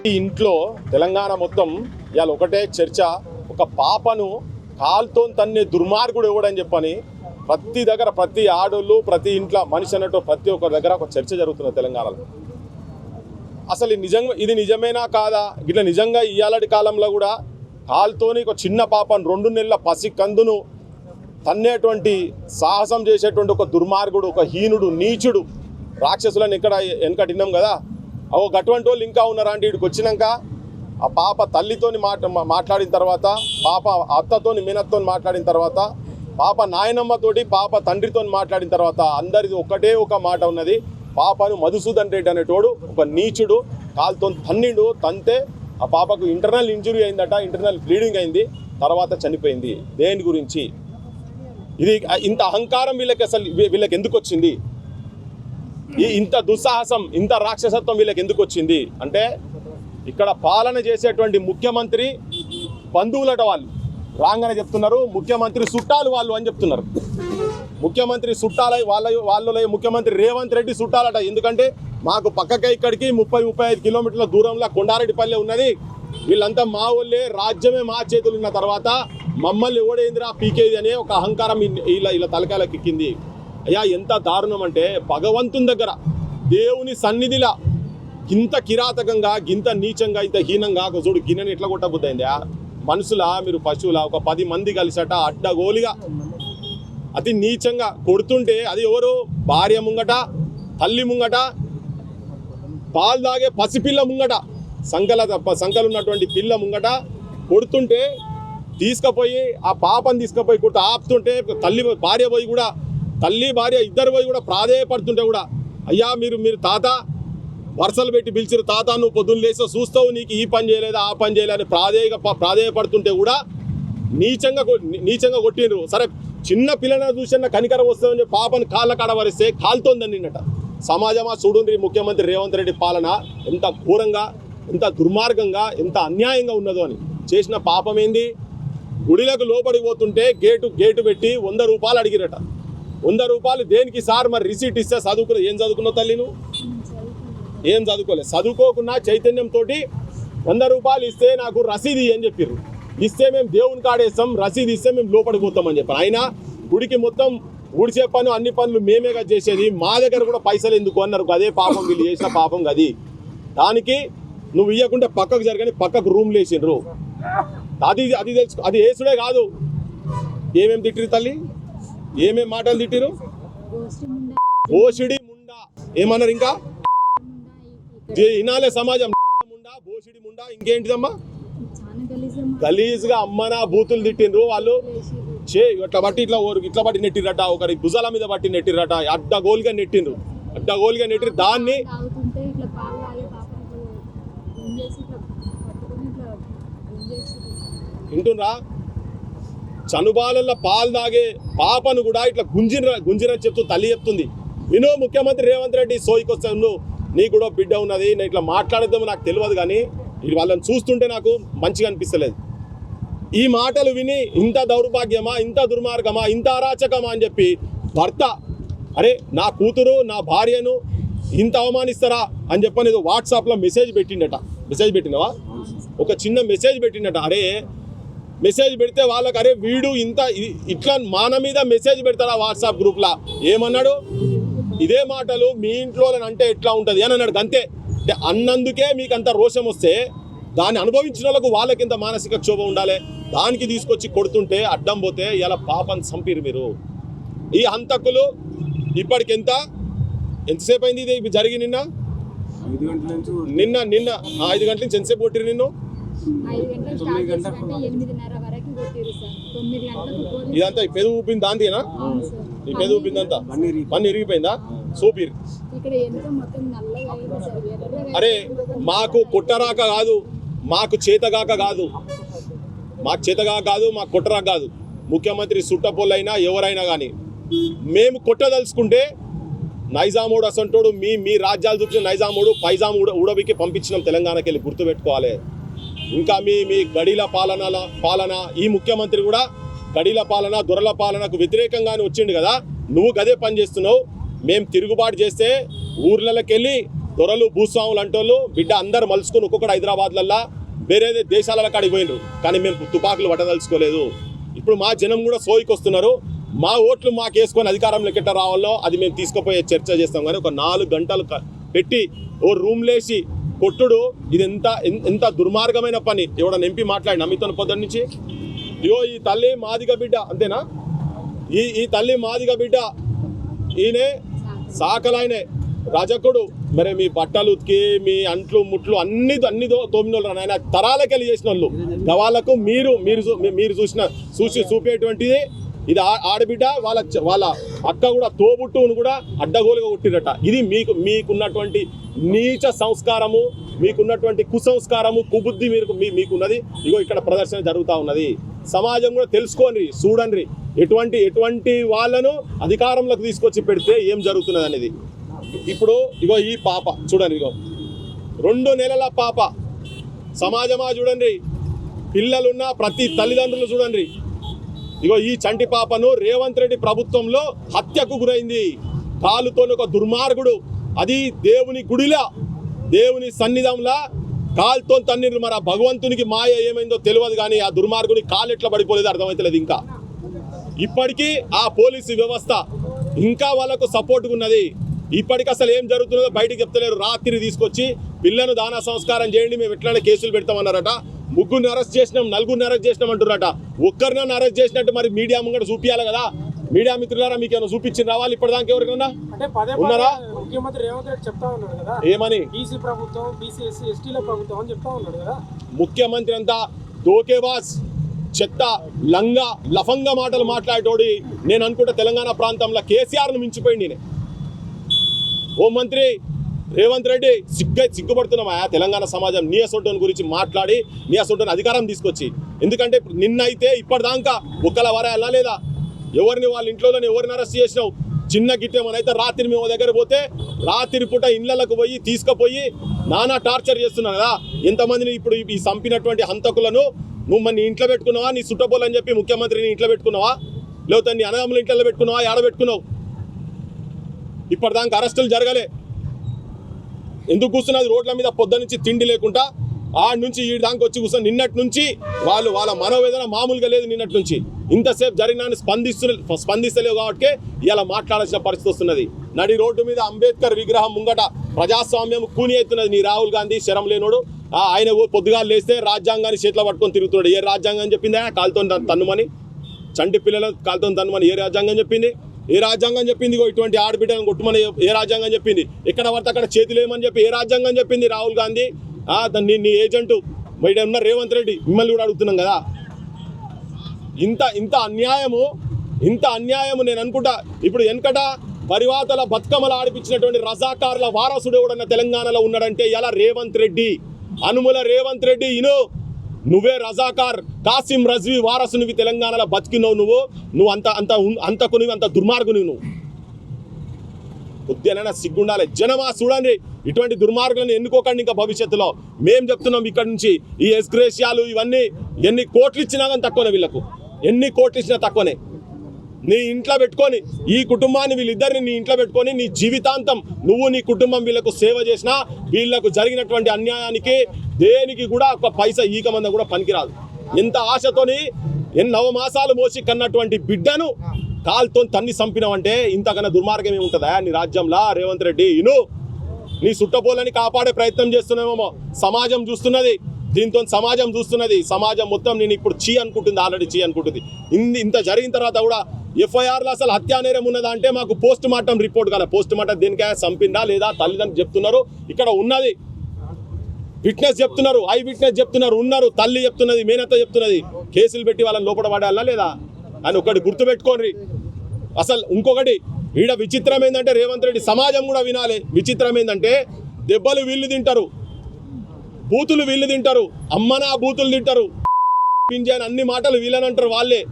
ఈ ఇంట్లో తెలంగాణ మొత్తం ఇవాళ ఒకటే చర్చ, ఒక పాపను కాల్తో తన్నే దుర్మార్గుడు ఎవడని చెప్పని ప్రతి దగ్గర, ప్రతి ఆడోళ్ళు, ప్రతి ఇంట్లో మనిషి అన్నట్టు ప్రతి ఒక్కరి దగ్గర ఒక చర్చ జరుగుతుంది తెలంగాణలో. అసలు ఇది నిజమేనా కాదా? ఇట్లా నిజంగా ఇవాళటి కాలంలో కూడా కాల్తోని ఒక చిన్న పాపను 2 నెలల పసి కందును తన్నేటువంటి సాహసం చేసేటువంటి ఒక దుర్మార్గుడు, ఒక హీనుడు, నీచుడు, రాక్షసులను ఇక్కడ వెనకటిన్నాం కదా. అటువంటి వాళ్ళు ఇంకా ఉన్నారా అంటే ఇక్కడికి వచ్చినాక ఆ పాప తల్లితోని మాట్లాడిన తర్వాత, పాప అత్తతోని మీనత్తోని మాట్లాడిన తర్వాత, పాప నాయనమ్మతోటి పాప తండ్రితో మాట్లాడిన తర్వాత అందరిది ఒకటే ఒక మాట ఉన్నది. పాపను మధుసూదన్ రెడ్డి అనేటోడు ఒక నీచుడు కాలుతో తంతే ఆ పాపకు ఇంటర్నల్ ఇంజురీ అయిందట, ఇంటర్నల్ బ్లీడింగ్ అయింది, తర్వాత చనిపోయింది. దేని గురించి? ఇది ఇంత అహంకారం వీళ్ళకి ఎందుకు వచ్చింది? ఇంత దుస్సాహసం, ఇంత రాక్షసత్వం వీళ్ళకి ఎందుకు వచ్చింది అంటే ఇక్కడ పాలన చేసేటువంటి ముఖ్యమంత్రి బంధువులట వాళ్ళు రాగానే చెప్తున్నారు, ముఖ్యమంత్రి చుట్టాలు వాళ్ళు అని చెప్తున్నారు. ముఖ్యమంత్రి చుట్టాల వాళ్ళలో ముఖ్యమంత్రి రేవంత్ రెడ్డి చుట్టాలట. ఎందుకంటే మాకు పక్కకే ఇక్కడికి 30-35 కిలోమీటర్ల దూరంలో కొండారెడ్డిపల్లె ఉన్నది. వీళ్ళంతా మా వాళ్ళే, రాజ్యమే మా చేతులు ఉన్న తర్వాత మమ్మల్ని ఎవడేందిరా పీకేది అనే ఒక అహంకారం ఇలా తలకాయలకు ఎక్కింది. అయ్యా ఎంత దారుణం అంటే భగవంతుని దగ్గర, దేవుని సన్నిధిలా ఇంత కిరాతకంగా, ఇంత నీచంగా, ఇంత హీనంగా చూడు గిన్నెని ఎట్లా కొట్టబుద్దయిందా? మనుషులా మీరు పశువులా? ఒక 10 మంది కలిసట అడ్డగోలిగా అతి నీచంగా కొడుతుంటే, అది ఎవరు? భార్య ముంగట, తల్లి ముంగట, పాలు తాగే పసిపిల్ల ముంగట, సంకలు ఉన్నటువంటి పిల్ల ముంగట కొడుతుంటే తీసుకుపోయి ఆ పాపను తీసుకుపోయి కొడుతూ ఆపుతుంటే భార్య పోయి కూడా, తల్లి భార్య ఇద్దరు పోయి కూడా ప్రాధేయపడుతుంటే కూడా, అయ్యా మీరు తాత వరుసలు పెట్టి పిలిచిరు, తాత నువ్వు పొద్దున్న లేసో చూస్తావు, నీకు ఈ పని చేయలేదు ఆ పని చేయలేదు ప్రాధేయపడుతుంటే కూడా నీచంగా కొట్టిండ్రు. సరే చిన్న పిల్లని చూసిన కనికరం వస్తుందని చెప్పి పాపను కాళ్ళ కాడ వరిస్తే కాలుతోందని నిన్నట. సమాజమా చూడండి ముఖ్యమంత్రి రేవంత్ రెడ్డి పాలన ఎంత ఘోరంగా, ఎంత దుర్మార్గంగా, ఎంత అన్యాయంగా ఉన్నదో అని. చేసిన పాపం ఏంది? గుడిలకు లోపలికి పోతుంటే గేటు పెట్టి 100 రూపాయలు అడిగిరట. 100 రూపాయలు దేనికి సార్? మరి రిసీట్ ఇస్తే ఏం చదువుకున్నావు తల్లి నువ్వు? ఏం చదువుకోలేదు. చదువుకోకున్నా చైతన్యంతో 100 రూపాయలు ఇస్తే నాకు రసీదు అని చెప్పారు. ఇస్తే మేము దేవుని కాడేస్తాం, రసీదు ఇస్తే మేము లోపలికి పోతామని చెప్పారు. అయినా గుడికి మొత్తం ఊడిసే పని అన్ని పనులు మేమేగా చేసేది, మా దగ్గర కూడా పైసలు ఎందుకు అన్నారు. అదే పాపం, వీళ్ళు చేసిన పాపం గది. దానికి నువ్వు ఇవ్వకుంటే పక్కకు జరగని పక్కకు రూమ్లు వేసిండ్రు. అది తెలుసు. అది వేసుడే కాదు, ఏమేమి తిట్టిరు తల్లి, ఏమేమి మాటలు తిట్టిరు? బోసిడి ముండా ఏమన్నారు? ఇంకా ఇనాలే సమాజం ముండా, బోసిడి ముండా, ఇంకేంటిదమ్మా గలీజ్గా అమ్మనా బూతులు తిట్టిండ్రు వాళ్ళు. ఇట్లా బట్టి నెట్టిరట, ఒకరి భుజాల మీద బట్టి నెట్టిరట, అడ్డగోలుగా నెట్టిండ్రు. దాన్ని వింటున్నా. చనుబాలల్లో పాలు తాగే పాపను కూడా ఇట్లా గుంజిరని చెప్తూ తల్లి చెప్తుంది. వినో ముఖ్యమంత్రి రేవంత్ రెడ్డి, సోయికొస్తే నీకు కూడా బిడ్డ ఉన్నది, నేను ఇట్లా మాట్లాడేద్దామో నాకు తెలియదు, కానీ వాళ్ళని చూస్తుంటే నాకు మంచిగా అనిపిస్తలేదు. ఈ మాటలు విని ఇంత దౌర్భాగ్యమా, ఇంత దుర్మార్గమా, ఇంత అరాచకమా అని చెప్పి భర్త, అరే నా కూతురు నా భార్యను ఇంత అవమానిస్తారా అని చెప్పని ఏదో వాట్సాప్లో మెసేజ్ పెట్టినవా? ఒక చిన్న మెసేజ్ పెట్టిండట. అరే మెసేజ్ పెడితే వాళ్ళకి, అరే వీడు ఇట్లా మాన మీద మెసేజ్ పెడతారా వాట్సాప్ గ్రూప్లో? ఏమన్నాడు? ఇదే మాటలు మీ ఇంట్లో అంటే ఎట్లా ఉంటుంది అని అన్నాడు. అంతే. అంటే అన్నందుకే మీకు అంత రోషం వస్తే దాన్ని అనుభవించిన వాళ్ళకు వాళ్ళకి ఇంత మానసిక క్షోభ ఉండాలి. దానికి తీసుకొచ్చి కొడుతుంటే అడ్డం పోతే ఇలా పాపని చంపిరు మీరు. ఈ హంతకులు ఇప్పటికి ఎంతసేపు అయింది ఇది జరిగి? నిన్న 5 గంటల నుంచి ఎంతసేపు కొట్టిరు నిన్ను? ఇదంతా పెదవి ఊపింది దాంతేనా? ఈ పెదవి ఊపిందంతా పన్ను ఇరిగిపోయిందా? సూపిర్. అరే మాకు కొట్టరాక కాదు, మాకు చేతగాక కాదు, మాకు కొట్టరాక కాదు. ముఖ్యమంత్రి సుట్టపోళ్ళైనా ఎవరైనా కానీ మేము కొట్టదలుచుకుంటే నైజామోడు అసంటోడు మీ రాజ్యాలు చూపించిన నైజామోడు పైజాము ఊడబికి పంపించినాం తెలంగాణకి వెళ్ళి, గుర్తుపెట్టుకోవాలి. ఇంకా మీ గడిల పాలన ఈ ముఖ్యమంత్రి కూడా గడిల పాలన, దొరల పాలనకు వ్యతిరేకంగానే వచ్చిండు కదా. నువ్వు గదే పని చేస్తున్నావు. మేము తిరుగుబాటు చేస్తే ఊర్లకి వెళ్ళి దొరలు భూస్వాములు అంటోళ్ళు బిడ్డ అందరు మలుచుకొని ఒక్కొక్కటి హైదరాబాద్లల్లా వేరే దేశాల కాడికి పోయినరు. కానీ మేము తుపాకులు పట్టదలుచుకోలేదు. ఇప్పుడు మా జనం కూడా సోయికి వస్తున్నారు. మా ఓట్లు మాకు వేసుకొని అధికారంలోకి ఎట్లా రావాలో అది మేము తీసుకుపోయే చర్చ చేస్తాం. కానీ ఒక 4 గంటలు పెట్టి ఓ రూమ్లేసి కొట్టుడు ఇది ఎంత దుర్మార్గమైన పని. ఎవడన్నా ఎంపీ మాట్లాడినా మీతో పొద్దున్న నుంచి? ఇగో ఈ తల్లి మాదిగ బిడ్డ అంతేనా? ఈ తల్లి మాదిగ బిడ్డ, ఈయనే సాకలాయనే రజకుడు. మరి మీ బట్టలు ఉతికి మీ అంట్లు ముట్లు అన్ని తోమినోళ్ళు ఆయన తరాలకెళ్ళి చేసిన వాళ్ళు. వాళ్ళకు మీరు చూసి చూపేటువంటిది ఇది ఆడబిడ్డ. వాళ్ళ అక్క కూడా తోబుట్టును కూడా అడ్డగోలుగా కొట్టిరట. ఇది మీకున్నటువంటి నీచ సంస్కారము, మీకున్నటువంటి కుసంస్కారము, కుబుద్ధి మీకున్నది. ఇగో ఇక్కడ ప్రదర్శన జరుగుతూ ఉన్నది. సమాజం కూడా తెలుసుకోండి, చూడండి ఎటువంటి వాళ్ళను అధికారంలోకి తీసుకొచ్చి పెడితే ఏం జరుగుతున్నది అనేది. ఇప్పుడు ఇగో ఈ పాప చూడండి, ఇగో 2 నెలల పాప. సమాజమా చూడండి, పిల్లలున్న ప్రతి తల్లిదండ్రులు చూడండి. ఇగో ఈ చంటి పాపను రేవంత్ రెడ్డి ప్రభుత్వంలో హత్యకు గురైంది. కాలుతోని ఒక దుర్మార్గుడు, అది దేవుని గుడిలా దేవుని సన్నిధంలా కాలుతో తన్నిరు. మరి ఆ భగవంతునికి మాయ ఏమైందో తెలియదు, కానీ ఆ దుర్మార్గుని కాలు ఎట్లా పడిపోలేదు అర్థమవుతలేదు. ఇంకా ఇప్పటికీ ఆ పోలీసు వ్యవస్థ ఇంకా వాళ్ళకు సపోర్ట్గా ఉన్నది. ఇప్పటికి అసలు ఏం జరుగుతుందో బయటికి చెప్తలేరు. రాత్రి తీసుకొచ్చి పిల్లను దాన సంస్కారం చేయండి, మేము ఎట్లనే కేసులు పెడతామన్నారట. 3 అరెస్ట్ చేసినాం, 4 అరెస్ట్ చేసినాం అంటున్నారట. ఒక్కరినైనా అరెస్ట్ చేసినట్టు మరి మీడియా ముంగట చూపించాలి కదా. మీడియా మిత్రులారా మీకు ఏమైనా చూపించి రావాలి ఇప్పటిదాకా ఎవరికైనా ఉన్నారా? ముఖ్యమంత్రి రేవంత్ రెడ్డి చెప్తా ఉన్నాడు కదా, ఏమని? బీసీ ప్రభుత్వం, బీసీ ఎస్సీ ఎస్టీల ప్రభుత్వం అని చెప్తా ఉన్నాడు కదా. ముఖ్యమంత్రి అంతా దోకేబాస్, చెత్త, లంగా, లఫంగా మాటలు మాట్లాడేటోడి. నేను అనుకుంటా తెలంగాణ ప్రాంతంలో కేసీఆర్ను మించిపోయింది. నేను ఓ మంత్రి రేవంత్ రెడ్డి సిగ్గుపడుతున్నామా తెలంగాణ సమాజం నీ అసొంటోని గురించి మాట్లాడి, నీ అసొంటోని అధికారం తీసుకొచ్చి. ఎందుకంటే నిన్నైతే ఇప్పటిదాకా ఒక్కల వరాయలా లేదా? ఎవరిని వాళ్ళ ఇంట్లోనే ఎవరిని అరెస్ట్ చేసినావు? చిన్న గిట్టేమనైతే రాత్రి మేము దగ్గర పోతే రాత్రి పూట ఇళ్లకు పోయి తీసుకుపోయి నానా టార్చర్ చేస్తున్నావు కదా. ఎంతమందిని ఇప్పుడు ఈ చంపినటువంటి హంతకులను నువ్వు నీ ఇంట్లో పెట్టుకున్నావా? నీ చుట్టపోలని చెప్పి ముఖ్యమంత్రిని ఇంట్లో పెట్టుకున్నావా? లేకపోతే నీ అన్నదమ్ముల ఇంట్లో పెట్టుకున్నావా? ఏడ పెట్టుకున్నావు? ఇప్పటిదాకా అరెస్టులు జరగలే. ఎందుకు కూర్చున్నది? రోడ్ల మీద పొద్దు నుంచి తిండి లేకుండా ఆడ నుంచి ఈ దాకా వచ్చి కూర్చొని నిన్నటి నుంచి వాళ్ళ మనోవేదన మామూలుగా లేదు. నిన్నటి నుంచి ఇంతసేపు జరిగినా స్పందిస్తలేవు కాబట్టి ఇలా మాట్లాడాల్సిన పరిస్థితి వస్తున్నది. నడి రోడ్డు మీద అంబేద్కర్ విగ్రహం ముంగట ప్రజాస్వామ్యం కూని అవుతున్నది. నీ రాహుల్ గాంధీ శరం లేనోడు, ఆయన పొద్దుగా లేస్తే రాజ్యాంగాన్ని చేతిలో పట్టుకొని తిరుగుతున్నాడు. ఏ రాజ్యాంగం చెప్పిందా కాలుతో తన్నుమని? చంటి పిల్లల కాలుతో తన్నుమని ఏ రాజ్యాంగం చెప్పింది? ఏ రాజ్యాంగం చెప్పింది? ఇటువంటి ఆడబిడ్డలను కొట్టుమని ఏ రాజ్యాంగం చెప్పింది? ఎక్కడ పడితే అక్కడ చేతులేమని చెప్పి ఏ రాజ్యాంగం చెప్పింది? రాహుల్ గాంధీ నీ ఏజెంటు బయట ఉన్న రేవంత్ రెడ్డి మిమ్మల్ని కూడా అడుగుతున్నాం కదా. ఇంత అన్యాయము నేను అనుకుంటా. ఇప్పుడు వెనకట పరివాతల బతుకమ్మలు ఆడిపించినటువంటి రజాకార్ల వారసుడు ఎవడన్న తెలంగాణలో ఉన్నాడంటే ఎలా రేవంత్ రెడ్డి, అనుముల రేవంత్ రెడ్డి. నువ్వే రజాకార్ కాసిం రజ్వీ వారసునివి తెలంగాణలో బతికినవు. నువ్వు అంతకునివి, అంత దుర్మార్గునివి. నువ్వు కొద్దిగా సిగ్గుండాలి. జనమా చూడండి, ఇటువంటి దుర్మార్గులను ఎన్నుకోకండి. ఇంకా భవిష్యత్తులో మేము చెప్తున్నాం ఇక్కడ నుంచి ఈ ఎస్గ్రేషియాలు ఇవన్నీ ఎన్ని కోట్లు ఇచ్చినా కానీ తక్కువనే. వీళ్ళకు ఎన్ని కోట్లు ఇచ్చినా తక్కువనే. నీ ఇంట్లో పెట్టుకొని ఈ కుటుంబాన్ని వీళ్ళిద్దరిని నీ ఇంట్లో పెట్టుకొని నీ జీవితాంతం నువ్వు నీ కుటుంబం వీళ్ళకు సేవ చేసినా వీళ్ళకు జరిగినటువంటి అన్యాయానికి దేనికి కూడా ఒక పైసా ఈకమంద కూడా పనికిరాదు. ఎంత ఆశతోని 9 మాసాలు మోసి కన్నటువంటి బిడ్డను కాలుతో తన్ని చంపినావంటే ఇంతకన్నా దుర్మార్గం ఏముంటుందా నీ రాజ్యంలో? రేవంత్ రెడ్డి నీ సుట్టపోలని కాపాడే ప్రయత్నం చేస్తున్నామేమో. సమాజం చూస్తున్నది, దీంతో సమాజం చూస్తున్నది. సమాజం మొత్తం నేను ఇప్పుడు అనుకుంటుంది, ఆల్రెడీ అనుకుంటుంది. ఇంత జరిగిన తర్వాత కూడా ఎఫ్ఐఆర్లో అసలు హత్యానేరం ఉన్నదా అంటే మాకు పోస్ట్ మార్టం రిపోర్ట్ కదా. పోస్ట్ మార్టం దేనికే చంపిందా లేదా తల్లిదండ్రులు చెప్తున్నారు, ఇక్కడ ఉన్నది విట్నెస్ చెప్తున్నారు, ఐ విట్నెస్ చెప్తున్నారు, ఉన్నారు, తల్లి చెప్తున్నది, మేనత్త చెప్తున్నది. కేసులు పెట్టి వాళ్ళని లోపల పడాలా లేదా అని ఒకటి గుర్తుపెట్టుకోండి. అసలు ఇంకొకటి ఈడ విచిత్రం ఏంటంటే రేవంత్ రెడ్డి సమాజం కూడా వినాలి. విచిత్రం ఏంటంటే దెబ్బలు వీళ్ళు తింటారు, బూతులు వీళ్ళు తింటారు, అమ్మనా బూతులు తింటారు, పింజాన్ అన్ని మాటలు వీళ్ళని అంటారు, వాళ్ళే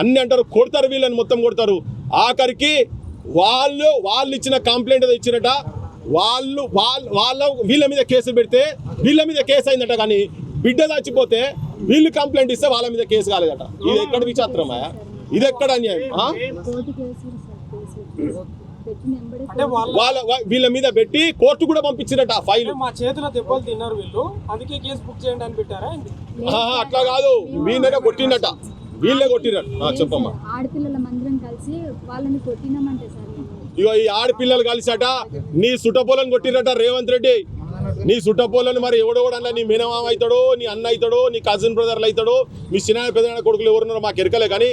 అన్ని అంటారు, కొడతారు, వీళ్ళని మొత్తం కొడతారు. ఆఖరికి వాళ్ళు ఇచ్చిన కంప్లైంట్ ఏదో ఇచ్చినట, వీళ్ళ మీద కేసులు పెడితే వీళ్ళ మీద కేసు అయిందట. కానీ బిడ్డ చచ్చిపోతే వీళ్ళు కంప్లైంట్ ఇస్తే వాళ్ళ మీద కేసు కాలేదట. ఇది ఎక్కడ విచిత్రమా? ఇది ఎక్కడ అన్యాయం? అంటే వీళ్ళ మీద పెట్టి కోర్టు కూడా పంపించినట్టు ఆ ఫైల్. మా చేతిలో దెబ్బలు తిన్నారు వీళ్ళు, అందుకే కేసు బుక్ చేయండి అని పెట్టారా ఏంటి? అట్లా కాదు, వీళ్ళనే కొట్టినట్ట, వీళ్ళే కొట్టినట్టు. చెప్పమ్మా. ఆడపిల్లల మందిరం కలిసి వాళ్ళని కొట్టినామంటే సార్ ఇగో ఈ ఆడపిల్లలు కలిసట నీ సుట్టపోలను కొట్టిరట రేవంత్ రెడ్డి. నీ సుట్టపోలను మరి ఎవడోడన్నా నీ మినమామ అవుతాడో, నీ అన్న అవుతాడో, నీ కజిన్ బ్రదర్లు అవుతాడో, మీ చిన్న పెద్ద కొడుకులు ఎవరున్నారో మాకు ఎరకలే. కానీ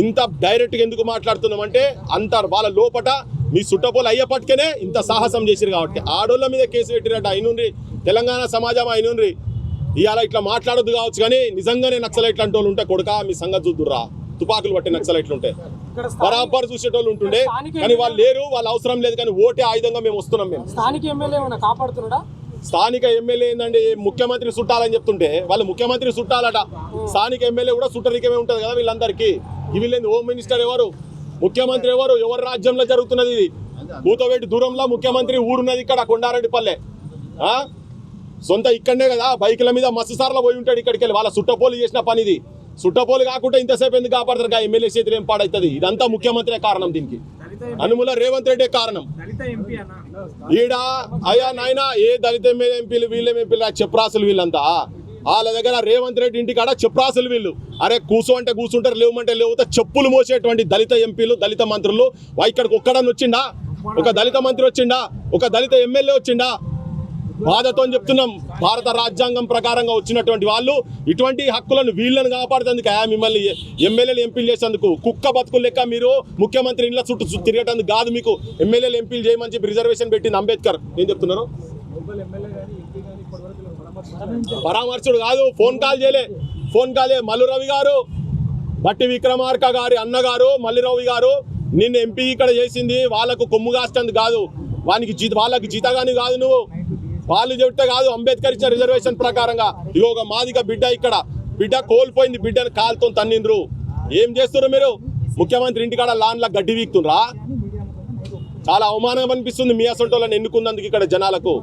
ఇంత డైరెక్ట్గా ఎందుకు మాట్లాడుతున్నామంటే అంత వాళ్ళ లోపట మీ సుట్టపోలు అయ్యేపటికనే ఇంత సాహసం చేసిరు కాబట్టి ఆడోళ్ళ మీద కేసు పెట్టిరట. అయినుండ్రి తెలంగాణ సమాజం అయినుండ్రి, ఇవాళ ఇట్లా మాట్లాడొద్దు కావచ్చు కానీ నిజంగానే నక్సలైట్లు అంటే వాళ్ళు ఉంటే కొడుక మీ సంగతి చూద్దురా. తుపాకులు పట్టే నక్సలైట్లు ఉంటే బరాబర్ చూసేటోళ్ళు ఉంటుండే, కానీ వాళ్ళు లేరు, వాళ్ళు అవసరం లేదు. కానీ ఓటే ఆయుధంగా మేము వస్తున్నాం. మేము స్థానిక ఎమ్మెల్యే ఏమైనా కాపాడుతున్నాడా? స్థానిక ఎమ్మెల్యే ఏంటంటే ముఖ్యమంత్రి చుట్టాలని చెప్తుంటే వాళ్ళు ముఖ్యమంత్రి చుట్టాలట. స్థానిక ఎమ్మెల్యే కూడా చుట్టరికమే ఉంటుంది కదా వీళ్ళందరికీ. వీళ్ళేంది హోమ్ మినిస్టర్ ఎవరు, ముఖ్యమంత్రి ఎవరు, ఎవరి రాజ్యంలో జరుగుతున్నది ఇది? కూతవేటి దూరంలో ముఖ్యమంత్రి ఊరున్నది ఇక్కడ కొండారెడ్డిపల్లె. సొంత ఇక్కడనే కదా, బైకుల మీద మస్తు సార్లు పోయి ఉంటాడు ఇక్కడికి వెళ్ళి. వాళ్ళ సుట్టపోలు చేసిన పని ఇది. సుట్టపోలు కాకుండా ఇంతసేపు ఎందుకు కాపాడతారు? ఎమ్మెల్యే చేతులు ఏం పాడవుతుంది? ఇదంతా ముఖ్యమంత్రి కారణం, దీనికి అనుముల రేవంత్ రెడ్డి కారణం. ఈడ అయ్యా నాయన ఏ దళిత ఎంపీలు వీళ్ళ ఎంపీలు చెప్రాసులు వీళ్ళంతా. వాళ్ళ దగ్గర రేవంత్ రెడ్డి ఇంటికాడ చెప్రాసులు వీళ్ళు. అరే కూసో అంటే కూర్చుంటారు, లేవమంటే లేవుతా చెప్పులు మోసేటువంటి దళిత ఎంపీలు, దళిత మంత్రులు. ఇక్కడికి ఒక్కడని వచ్చిండా? ఒక దళిత మంత్రి వచ్చిండా? ఒక దళిత ఎమ్మెల్యే వచ్చిండా? బాధతో చెప్తున్నాం, భారత రాజ్యాంగం ప్రకారంగా వచ్చినటువంటి వాళ్ళు ఇటువంటి హక్కులను వీళ్ళని కాపాడుతందుకు మిమ్మల్ని ఎమ్మెల్యేలు ఎంపీలు చేసేందుకు కుక్క బతుకులు లెక్క మీరు ముఖ్యమంత్రి ఇంట్లో చుట్టూ తిరిగేటందుకు కాదు. మీకు ఎమ్మెల్యేలు ఎంపీలు చేయమని చెప్పి రిజర్వేషన్ పెట్టింది అంబేద్కర్. ఏం చెప్తున్నారు? పరామర్శుడు కాదు, ఫోన్ కాల్ చేయలే. మల్లురవి గారు, బట్టి విక్రమార్క గారి అన్నగారు మల్లురవి గారు నిన్ను ఎంపీ ఇక్కడ చేసింది వాళ్ళకు కొమ్ము కాస్తందుకు కాదు, వాళ్ళకి జీతగాని కాదు. నువ్వు వాళ్ళు చెప్తే కాదు, అంబేద్కర్ ఇచ్చిన రిజర్వేషన్ ప్రకారంగా. ఇగో ఒక మాదిగ బిడ్డ ఇక్కడ, బిడ్డ కోల్పోయింది, బిడ్డను కాలుతో తన్నిండ్రు. ఏం చేస్తున్నారు మీరు? ముఖ్యమంత్రి ఇంటికాడ లాన్లా గడ్డి వీక్తుండ్రా? చాలా అవమానం అనిపిస్తుంది మీ అసంటోళ్ళని ఎన్నుకున్నందుకు ఇక్కడ జనాలకు.